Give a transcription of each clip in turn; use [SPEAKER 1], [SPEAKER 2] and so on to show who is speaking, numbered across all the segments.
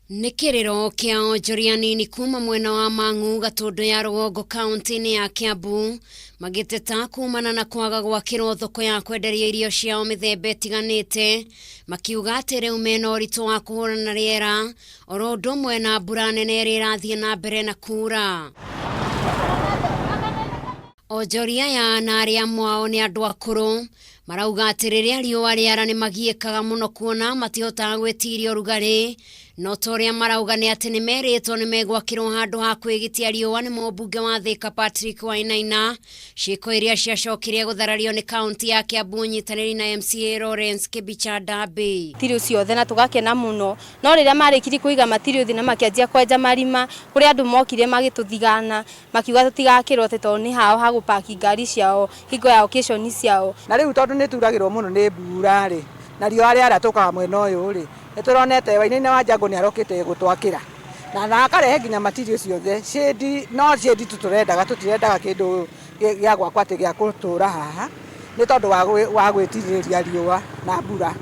[SPEAKER 1] Nĩ kĩrĩro kĩa onjoria nini kuma mwena wa Mang'u Gatundu ya Rũgongo kaunti-inĩ ya Kiambu magĩteta kumana na kwaga gwakĩrwo thoko ya kwenderia irio ciao mĩthemba ĩtiganĩte, makiuga atĩ rĩu mena ũritũ wa kũhũrana rĩera oro ũndũ ũmwe na mbura nene ĩrĩa ĩrathiĩ na mbere na kuura. Onjoria ya na arĩa amwe ao nĩ andũ akũrũ marauga atĩ rĩrĩa riũa rĩara nĩ magiĩkaga mũno kuona matihotaga gwĩtiria ũrugarĩ, no ta ũrĩa marauga nĩ atĩ nĩ merĩtwo nĩ megwakĩrwo handũ ha kwĩgitia riũa nĩ mũmbunge wa Thika Patrick Wainaina, ciĩko iria ciacokire gũtharario nĩ kaunti ya Kiambu ũnyitanĩri na MCA Lawrence Kibicha Ndambi.
[SPEAKER 2] Matirio ciothe na tugakena mũno, no rĩrĩa marĩkirie kũiga matirio thĩ na makĩanjia kwenja marima kũrĩa andũ mokire magĩtũthigana makiuga tũtigakĩrwo tondũ nĩ hao ha gũpaki ngari ciao hingo ya occasion ciao.
[SPEAKER 3] Na rĩu tondũ nĩ turagĩrwo mũno nĩ mbura rĩ na riũa rĩara tũkaga mwena ũyũ rĩ nĩtũronete Wainaina wa Njangũ nĩ arokĩte gũtwakĩra na akarehe nginya matirio ciothe shade no shade tũrendaga tũtirendaga kĩndũ gĩa gwakwa atĩ gĩa gũtũra haha nĩ tondũ wa gwĩtirĩria riũa na mbura.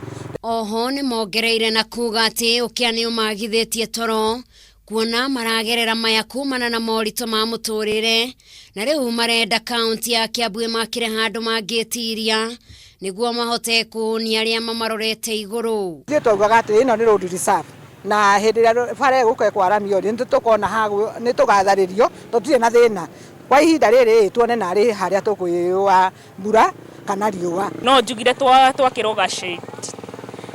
[SPEAKER 1] Oho nĩ mongereire na kuga atĩ ũkĩa nĩ ũmagithĩtie toro kuona maragerera maya kumana na moritũ ma mũtũrĩre na rĩu marenda kaunti ya Kiambu makire handũ mangĩtiria nĩguo mahote kũhonia arĩa mamarorete igũrũ.
[SPEAKER 3] Ithuĩ twaugaga atĩ ĩno nĩ road reserve na hĩndĩ ĩrĩa bara ĩgũka ĩkwaramio nĩ tũkona nĩ tũgatharĩrio tũtirĩ na thĩna kwa ihinda rĩrĩ tuone narĩ harĩa tũkwĩyũa mbura kana riũa.
[SPEAKER 4] No njugire twakĩrwo gacĩ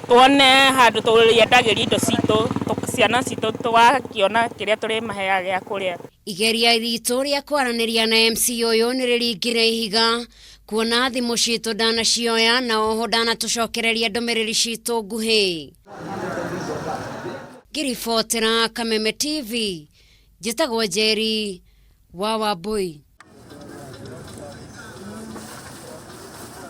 [SPEAKER 4] tuone handũ tũrĩendagĩria indo citũ ciana citũ tũgakiona kĩrĩa tũrĩmaheaga gĩa kũrĩa.
[SPEAKER 1] Igeria ritũ rĩa kwaranĩria na MC ũyũ nĩ rĩringire ihiga kuona thimũ citũ ndanacioya na oho ndanatũcokereria ndũmĩrĩri citũ nguhĩ. Ngĩribotera Kameme TV, njĩtagwo Njeri wa Wambui.